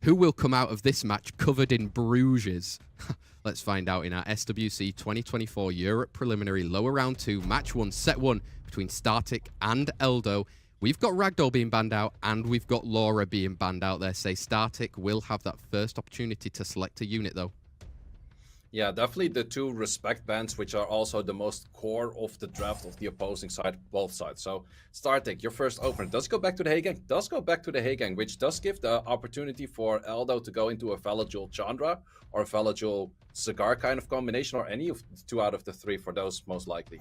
Who will come out of this match covered in bruises? Let's find out in our SWC2024 Europe Preliminary Lower Round 2, Match 1, Set 1 between STARTIIK and ELDEAU. We've got Ragdoll being banned out, and we've got Laura being banned out there. Say STARTIIK will have that first opportunity to select a unit, though. Yeah, definitely the two respect bans, which are also the most core of the draft of the opposing side, both sides. So, STARTIIK, your first opener, does go back to the Heigang, which does give the opportunity for ELDEAU to go into a Velajul Chandra or a Velajul Cigar kind of combination, or any of the 2 out of the 3 for those most likely.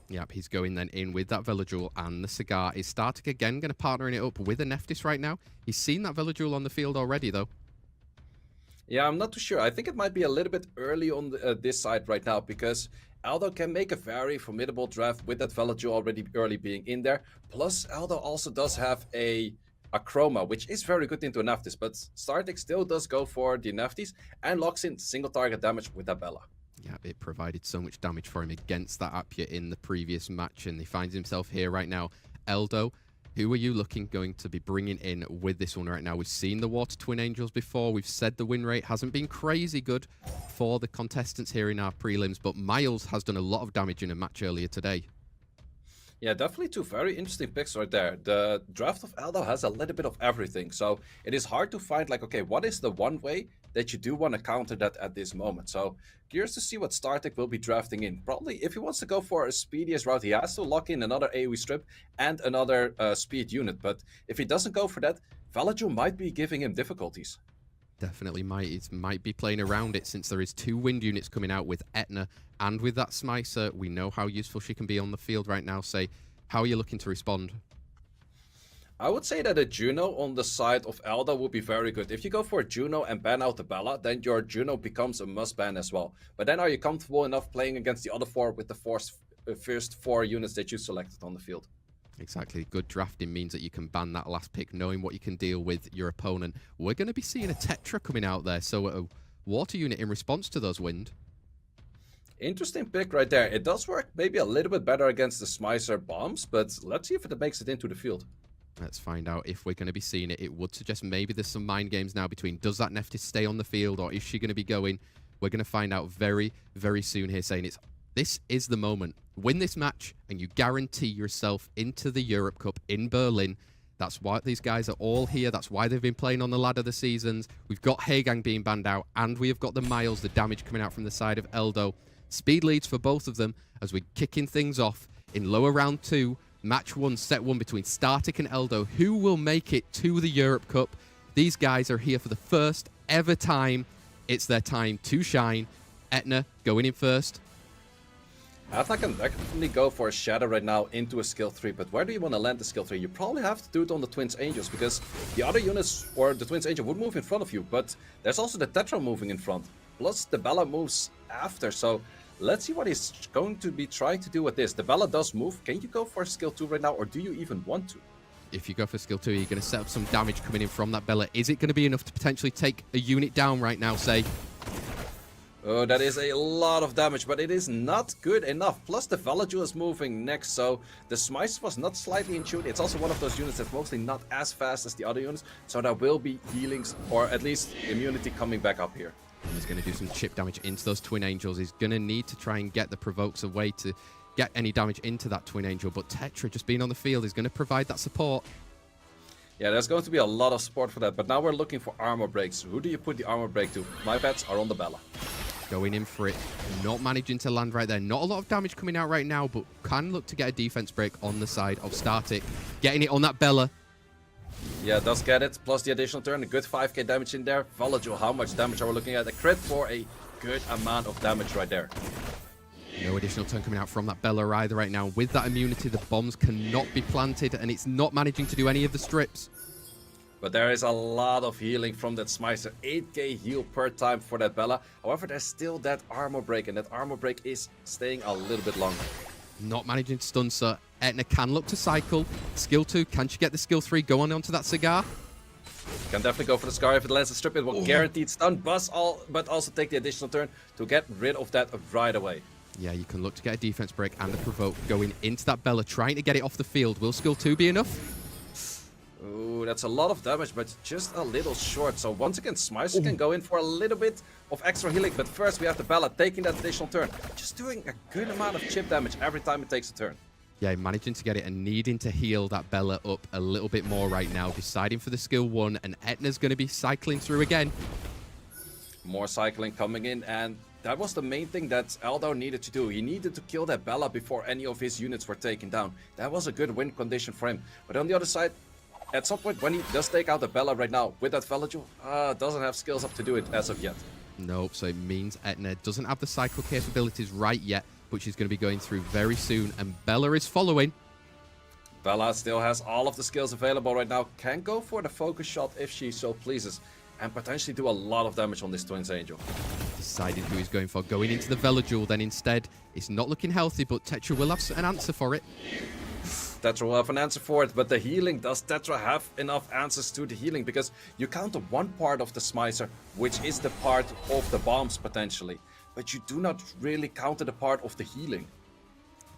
Yep, he's going then in with that Velajul and the Cigar. Is STARTIIK again going to partner it up with a Nephthys right now? He's seen that Velajul on the field already, though. Yeah, I'm not too sure. I think it might be a little bit early on this side right now, because ELDEAU can make a very formidable draft with that Velajul already early being in there. Plus, ELDEAU also does have a Chroma, which is very good into a Nephthys, but STARTIIK still does go for the Nephthys and locks in single target damage with that Bella. Yeah, it provided so much damage for him against that Appia in the previous match, and he finds himself here right now. ELDEAU, who are you going to be bringing in with this one right now? We've seen the Water Twin Angels before. We've said the win rate hasn't been crazy good for the contestants here in our prelims, but Miles has done a lot of damage in a match earlier today. Yeah, definitely 2 very interesting picks right there. The draft of ELDEAU has a little bit of everything, so it is hard to find, like, okay, what is the one way that you do want to counter that at this moment? So, curious to see what STARTIIK will be drafting in. Probably, if he wants to go for a speediest route, he has to lock in another AoE strip and another speed unit. But if he doesn't go for that, Velajul might be giving him difficulties. Definitely might. It might be playing around it, since there is 2 wind units coming out with Etna and with that Smicer. We know how useful she can be on the field right now. Say, how are you looking to respond? I would say that a Juno on the side of ELDEAU would be very good. If you go for a Juno and ban out the Bella, then your Juno becomes a must ban as well. But then are you comfortable enough playing against the other 4 with the first 4 units that you selected on the field? Exactly. Good drafting means that you can ban that last pick, knowing what you can deal with your opponent. We're going to be seeing a Tetra coming out there, so a water unit in response to those wind. Interesting pick right there. It does work maybe a little bit better against the Smicer bombs, but let's see if it makes it into the field. Let's find out if we're going to be seeing it. It would suggest maybe there's some mind games now between, does that Nephthys stay on the field, or is she going to be going? We're going to find out very, very soon here, saying this is the moment. Win this match, and you guarantee yourself into the Europe Cup in Berlin. That's why these guys are all here. That's why they've been playing on the ladder the seasons. We've got Heigang being banned out, and we have got the Miles, the damage coming out from the side of ELDEAU. Speed leads for both of them as we're kicking things off in lower round 2. Match 1, set 1 between STARTIIK and ELDEAU. Who will make it to the Europe Cup? These guys are here for the first ever time. It's their time to shine. Etna going in first. Etna can definitely go for a Shadow right now into a skill 3, but where do you want to land the skill 3? You probably have to do it on the Twins Angels, because the other units or the Twins Angel would move in front of you, but there's also the Tetra moving in front. Plus the Bella moves after, so let's see what he's going to be trying to do with this. The Bella does move. Can you go for skill 2 right now, or do you even want to? If you go for skill 2, you're going to set up some damage coming in from that Bella. Is it going to be enough to potentially take a unit down right now, say? Oh, that is a lot of damage, but it is not good enough. Plus, the Velajul is moving next, so the Smice was not slightly in tune. It's also one of those units that's mostly not as fast as the other units, so there will be healings, or at least immunity coming back up here. He's going to do some chip damage into those Twin Angels. He's going to need to try and get the Provokes away to get any damage into that Twin Angel, but Tetra just being on the field is going to provide that support. Yeah, there's going to be a lot of support for that, but now we're looking for armor breaks. Who do you put the armor break to? My bets are on the Bella. Going in for it, not managing to land right there. Not a lot of damage coming out right now, but can look to get a defense break on the side of STARTIIK. Getting it on that Bella. Yeah, does get it, plus the additional turn, a good 5k damage in there. Velajul, how much damage are we looking at? A crit for a good amount of damage right there. No additional turn coming out from that Bella either right now. With that immunity, the bombs cannot be planted, and it's not managing to do any of the strips. But there is a lot of healing from that Smicer. 8k heal per time for that Bella. However, there's still that armor break, and that armor break is staying a little bit longer. Not managing to stun, so Etna can look to cycle. Skill 2, can she get the skill 3 going onto that Cigar? Can definitely go for the Scar. If it lands a strip, it will guaranteed stun, but also take the additional turn to get rid of that right away. Yeah, you can look to get a defense break and a provoke going into that Bella, trying to get it off the field. Will skill 2 be enough? Ooh, That's a lot of damage, but just a little short. So once again, Smicer can go in for a little bit of extra healing. But first, we have the Bella taking that additional turn. Just doing a good amount of chip damage every time it takes a turn. Yeah, managing to get it and needing to heal that Bella up a little bit more right now. Deciding for the skill 1, and Etna's going to be cycling through again. More cycling coming in, and that was the main thing that ELDEAU needed to do. He needed to kill that Bella before any of his units were taken down. That was a good win condition for him. But on the other side, at some point when he does take out the Bella right now with that Velagel, doesn't have skills up to do it as of yet. Nope, so it means Etna doesn't have the cycle capabilities right yet, but she's going to be going through very soon, and Bella is following. Bella still has all of the skills available right now. Can go for the focus shot if she so pleases, and potentially do a lot of damage on this Twins Angel. Decided who he's going for, going into the Velagel, then instead it's not looking healthy, but Tetra will have an answer for it. Tetra will have an answer for it, but the healing, does Tetra have enough answers to the healing? Because you counter one part of the Smicer, which is the part of the bombs potentially, but you do not really counter the part of the healing.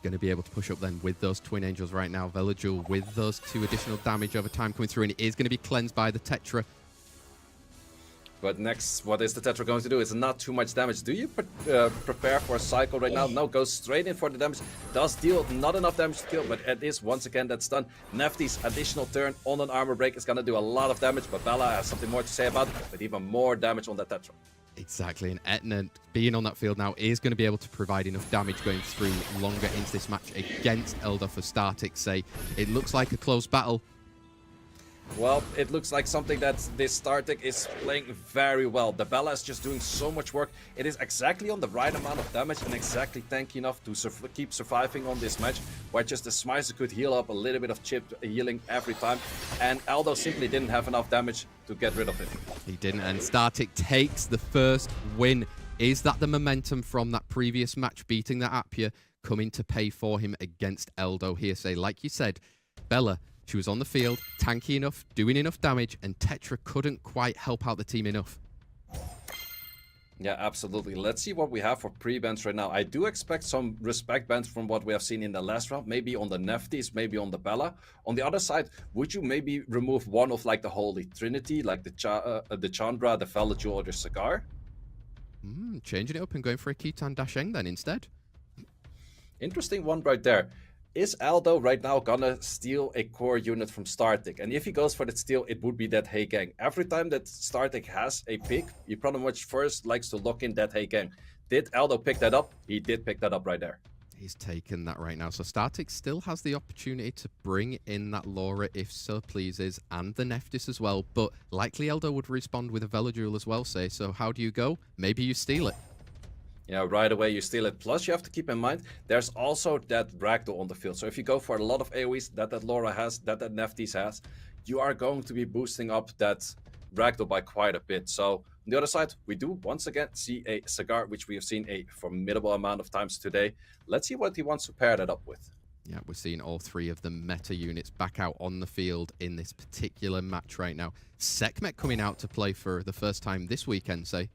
Going to be able to push up then with those Twin Angels right now. Velagel with those 2 additional damage over time coming through, and it is going to be cleansed by the Tetra. But next, what is the Tetra going to do? It's not too much damage. Do you prepare for a cycle right now? No, goes straight in for the damage. Does deal not enough damage to kill, but it is once again that's done. Nefty's additional turn on an armor break is going to do a lot of damage, but Bella has something more to say about it, but even more damage on that Tetra. Exactly, and Etna being on that field now is going to be able to provide enough damage going through longer into this match against ELDEAU for STARTIIK. Say, it looks like a close battle. Well, it looks like something that this STARTIIK is playing very well. The Bella is just doing so much work. It is exactly on the right amount of damage and exactly tanky enough to keep surviving on this match, where just the Smicer could heal up a little bit of chip healing every time, and ELDEAU simply didn't have enough damage to get rid of it. He didn't, and STARTIIK takes the first win. Is that the momentum from that previous match, beating the Appia, coming to pay for him against ELDEAU here? Say, like you said, Bella, she was on the field, tanky enough, doing enough damage, and Tetra couldn't quite help out the team enough. Yeah, absolutely. Let's see what we have for pre-bans right now. I do expect some respect bans from what we have seen in the last round, maybe on the Nefties, maybe on the Bella. On the other side, would you maybe remove one of like the Holy Trinity, like the Chandra, the Velagel, or the Cigar? Changing it up and going for a Khitan Dasheng then instead. Interesting one right there. Is ELDEAU right now gonna steal a core unit from STARTIIK? And if he goes for that steal, it would be that Hey Gang. Every time that STARTIIK has a pick, he pretty much first likes to lock in that Hey Gang. Did ELDEAU pick that up? He did pick that up right there. He's taken that right now. So STARTIIK still has the opportunity to bring in that Laura if so pleases, and the Neftis as well. But likely ELDEAU would respond with a Velagel as well, say. So how do you go? Maybe you steal it. Yeah, right away you steal it. Plus, you have to keep in mind, there's also that Ragdoll on the field. So if you go for a lot of AoEs that Laura has, that Neftis has, you are going to be boosting up that Ragdoll by quite a bit. So on the other side, we do once again see a Cigar, which we have seen a formidable amount of times today. Let's see what he wants to pair that up with. Yeah, we're seeing all 3 of the meta units back out on the field in this particular match right now. Sekhmet coming out to play for the first time this weekend, say.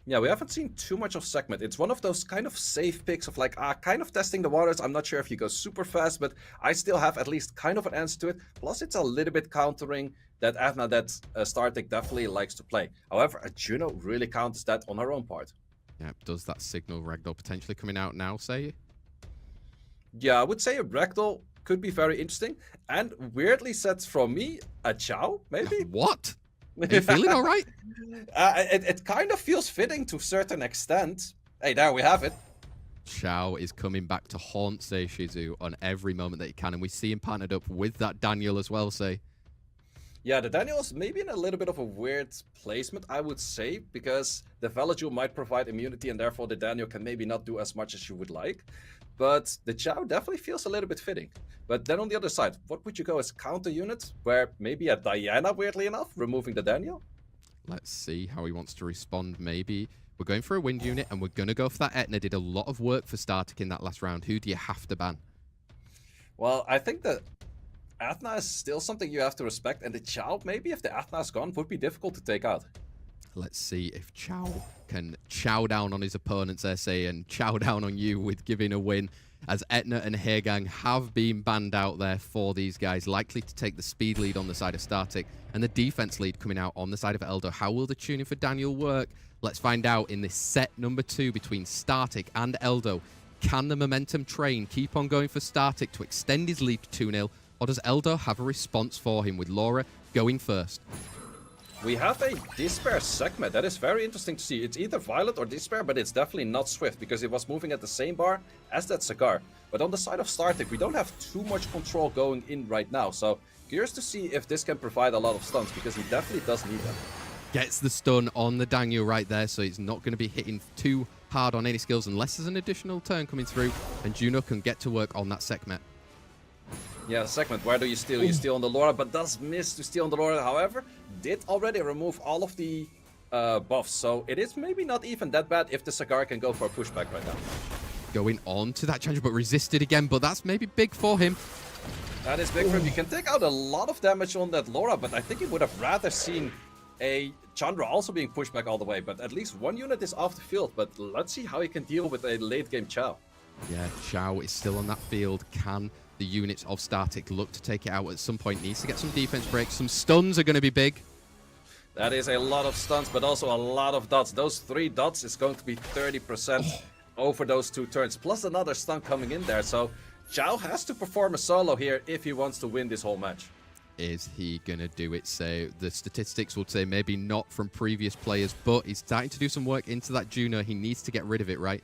Yeah, we haven't seen too much of Sekhmet. It's one of those kind of safe picks of like, kind of testing the waters. I'm not sure if you go super fast, but I still have at least kind of an answer to it. Plus, it's a little bit countering that Athena that STARTIIK definitely likes to play. However, a Juno really counters that on her own part. Yeah, does that signal Ragdoll potentially coming out now, say? Yeah, I would say a Ragdoll could be very interesting. And weirdly said from me, a Chow, maybe? What? Are you feeling all right? It kind of feels fitting to a certain extent. Hey, there we have it. Chow is coming back to haunt Say Shizu on every moment that he can, and we see him partnered up with that Daniel as well, Say. Yeah, the Daniel is maybe in a little bit of a weird placement, I would say, because the Velagel might provide immunity, and therefore the Daniel can maybe not do as much as you would like. But the Chow definitely feels a little bit fitting. But then on the other side, what would you go as counter unit? Where maybe a Diana, weirdly enough, removing the Daniel? Let's see how he wants to respond, maybe. We're going for a wind unit, and we're going to go for that Etna. Did a lot of work for STARTIIK in that last round. Who do you have to ban? Well, I think that Athena is still something you have to respect. And the Chow, maybe if the Athena is gone, would be difficult to take out. Let's see if Chow can chow down on his opponents, there, say, and chow down on you with giving a win. as Etna and Haegang have been banned out there for these guys, likely to take the speed lead on the side of STARTIIK and the defense lead coming out on the side of ELDEAU. How will the tuning for Daniel work? Let's find out in this set number 2 between STARTIIK and ELDEAU. Can the momentum train keep on going for STARTIIK to extend his lead to 2-0, or does ELDEAU have a response for him with Laura going first? We have a Despair segment. That is very interesting to see. It's either Violet or Despair, but it's definitely not Swift because it was moving at the same bar as that Cigar. But on the side of STARTIIK, we don't have too much control going in right now. So curious to see if this can provide a lot of stuns because he definitely does need them. Gets the stun on the Daniel right there, so he's not going to be hitting too hard on any skills unless there's an additional turn coming through, and Juno can get to work on that segment. Yeah, segment. Where do you steal? You steal on the Laura, but does miss to steal on the Laura. However, did already remove all of the buffs, so it is maybe not even that bad if the Cigar can go for a pushback right now. Going on to that Chandra, but resisted again, but that's maybe big for him. That is big for him. You can take out a lot of damage on that Laura, but I think he would have rather seen a Chandra also being pushed back all the way. But at least one unit is off the field, but let's see how he can deal with a late game Chao. Yeah, Chao is still on that field. Can the units of STARTIIK look to take it out at some point? Needs to get some defense breaks. Some stuns are going to be big. That is a lot of stuns, but also a lot of dots. Those 3 dots is going to be 30% over those 2 turns, plus another stun coming in there. So Chao has to perform a solo here if he wants to win this whole match. Is he going to do it? So the statistics would say maybe not from previous players, but he's starting to do some work into that Juno. He needs to get rid of it, right?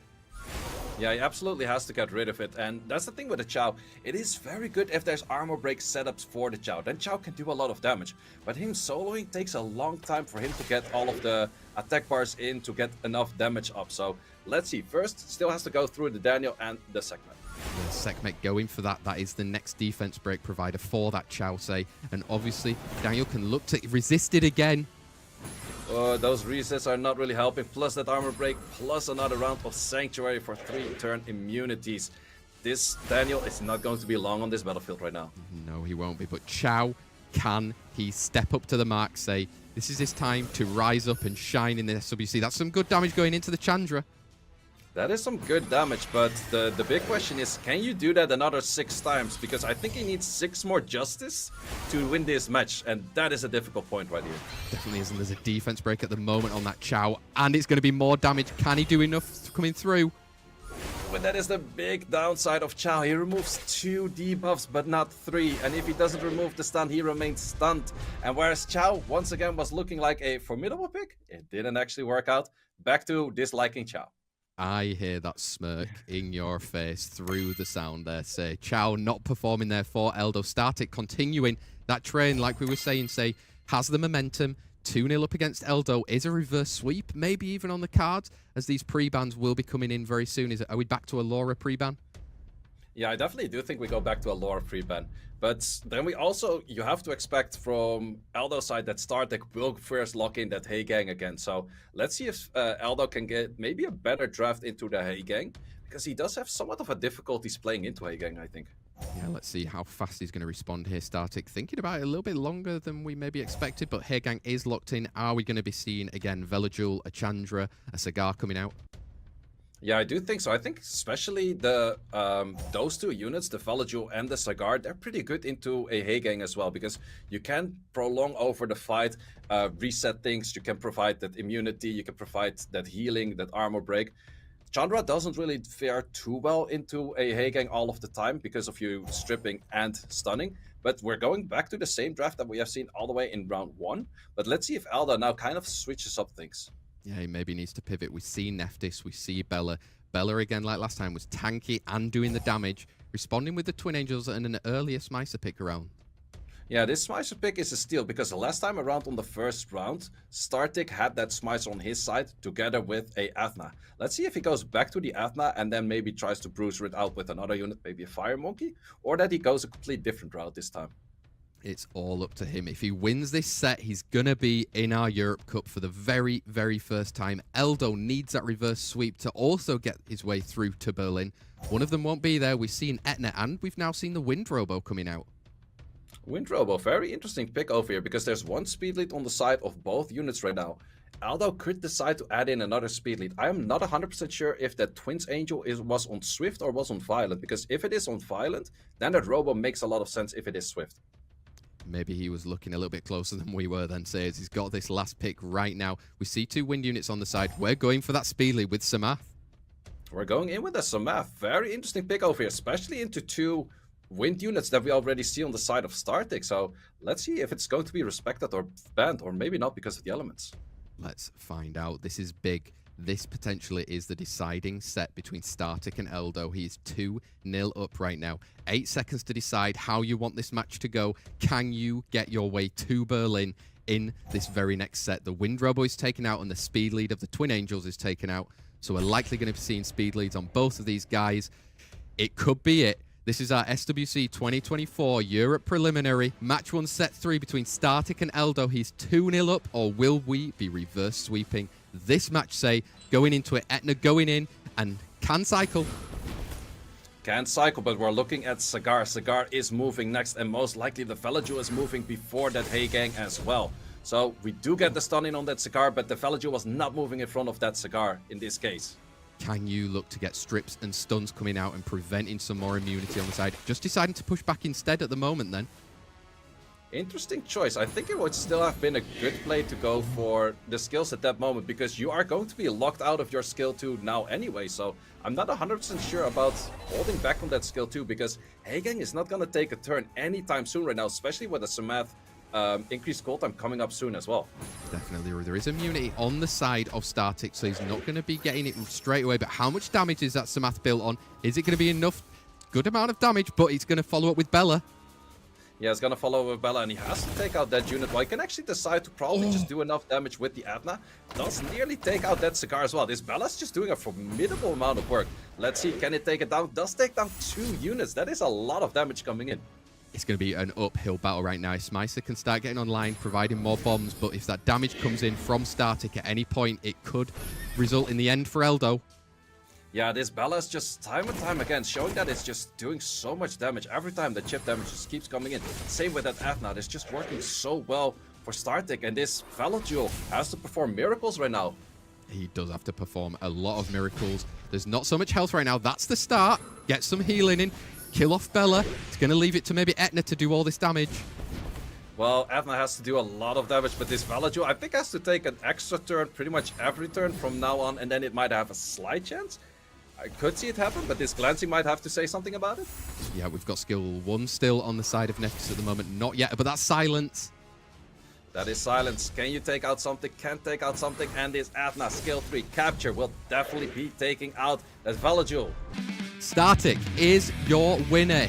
Yeah, he absolutely has to get rid of it, and that's the thing with the Chao. It is very good if there's armor break setups for the Chao. Then Chao can do a lot of damage, but him soloing takes a long time for him to get all of the attack bars in to get enough damage up. So let's see. First, still has to go through the Daniel and the segment. The segment going for that. That is the next defense break provider for that Chao say, and obviously Daniel can look to resist it again. Those resets are not really helping, plus that armor break, plus another round of Sanctuary for 3 turn immunities. This Daniel is not going to be long on this battlefield right now. No, he won't be, but Chao, can he step up to the mark, say, this is his time to rise up and shine in the SWC. That's some good damage going into the Chandra. That is some good damage, but the big question is, can you do that another 6 times? Because I think he needs 6 more Justice to win this match, and that is a difficult point right here. Definitely isn't. There's a defense break at the moment on that Chao, and it's going to be more damage. Can he do enough coming through? But that is the big downside of Chao. He removes 2 debuffs, but not 3. And if he doesn't remove the stun, he remains stunned. And whereas Chao, once again, was looking like a formidable pick, it didn't actually work out. Back to disliking Chao. I hear that smirk in your face through the sound there. Say, Chao not performing there for ELDEAU. STARTIIK continuing that train, like we were saying, say, has the momentum. 2-0 up against ELDEAU. Is a reverse sweep, maybe even on the cards, as these pre-bans will be coming in very soon. Are we back to a Laura pre-ban? Yeah, I definitely do think we go back to a Laura pre-ban. But then we also, you have to expect from ELDEAU's side that STARTIIK will first lock in that Haegang again. So let's see if ELDEAU can get maybe a better draft into the Haegang, because he does have somewhat of a difficulties playing into Haegang, I think. Yeah, let's see how fast he's going to respond here. STARTIIK thinking about it a little bit longer than we maybe expected, but Haegang is locked in. Are we going to be seeing, again, Velajul, a Chandra, a Cigar coming out? Yeah, I do think so. I think especially the those 2 units, the Velajul and the Cigar, they're pretty good into a Haegang as well, because you can prolong over the fight, reset things, you can provide that immunity, you can provide that healing, that armor break. Chandra doesn't really fare too well into a Haegang all of the time because of you stripping and stunning. But we're going back to the same draft that we have seen all the way in round 1. But let's see if ELDEAU now kind of switches up things. Yeah, he maybe needs to pivot. We see Nephthys, we see Bella. Bella, again, like last time, was tanky and doing the damage, responding with the Twin Angels and an earlier Smicer pick around. Yeah, this Smicer pick is a steal, because the last time around on the first round, STARTIIK had that Smicer on his side together with a Athna. Let's see if he goes back to the Athna and then maybe tries to bruiser it out with another unit, maybe a Fire Monkey, or that he goes a complete different route this time. It's all up to him. If he wins this set, he's going to be in our Europe Cup for the very, very first time. ELDEAU needs that reverse sweep to also get his way through to Berlin. One of them won't be there. We've seen Etna, and we've now seen the Wind Robo coming out. Wind Robo, very interesting pick over here, because there's one speed lead on the side of both units right now. ELDEAU could decide to add in another speed lead. I am not 100% sure if that Twins Angel was on Swift or was on Violent, because if it is on Violent, then that Robo makes a lot of sense if it is Swift. Maybe he was looking a little bit closer than we were then, Sayers. He's got this last pick right now. We see 2 wind units on the side. We're going for that speed lead with Samath. We're going in with a Samath. Very interesting pick over here, especially into 2 wind units that we already see on the side of STARTIIK. So let's see if it's going to be respected or banned, or maybe not because of the elements. Let's find out. This is big. This potentially is the deciding set between STARTIIK and ELDEAU. He is 2-0 up right now. 8 seconds to decide how you want this match to go. Can you get your way to Berlin in this very next set? The Wind Robo is taken out and the speed lead of the Twin Angels is taken out. So we're likely going to be seeing speed leads on both of these guys. It could be it. This is our SWC2024 Europe Preliminary. Match 1 set 3 between STARTIIK and ELDEAU. He's 2-0 up, or will we be reverse sweeping this match? Say, going into it, Etna going in and can cycle. Can cycle, but we're looking at Cigar. Cigar is moving next, and most likely the Velaju is moving before that Hey Gang as well. So we do get the stun in on that Cigar, but the Velaju was not moving in front of that Cigar in this case. Can you look to get strips and stuns coming out and preventing some more immunity on the side? Just deciding to push back instead at the moment then. Interesting choice. I think it would still have been a good play to go for the skills at that moment, because you are going to be locked out of your skill 2 now anyway. So I'm not 100% sure about holding back on that skill 2, because Hey Gang is not going to take a turn anytime soon right now, especially with the Samath increased gold time coming up soon as well. Definitely, there is immunity on the side of STARTIIK, so he's not going to be getting it straight away. But how much damage is that Samath built on? Is it going to be enough? Good amount of damage, but he's going to follow up with Bella. Yeah, it's going to follow with Bella, and he has to take out that unit. Well, he can actually decide to probably just do enough damage with the Adna. Does nearly take out that Cigar as well. This Bella's just doing a formidable amount of work. Let's see, can it take it down? Does take down 2 units. That is a lot of damage coming in. It's going to be an uphill battle right now. Smycer can start getting online, providing more bombs, but if that damage comes in from STARTIIK at any point, it could result in the end for ELDEAU. Yeah, this Bella is just time and time again showing that it's just doing so much damage. Every time the chip damage just keeps coming in. Same with that Adna. It's just working so well for STARTIIK, and this Velaju has to perform miracles right now. He does have to perform a lot of miracles. There's not so much health right now. That's the start. Get some healing in. Kill off Bella. It's going to leave it to maybe Etna to do all this damage. Well, Etna has to do a lot of damage, but this Velaju, I think, has to take an extra turn pretty much every turn from now on, and then it might have a slight chance. I could see it happen, but this Glancing might have to say something about it. Yeah, we've got skill 1 still on the side of Nephis at the moment. Not yet, but that's silence. That is silence. Can you take out something? Can take out something. And this Adna skill 3 capture will definitely be taking out that Velaju. STARTIIK is your winner.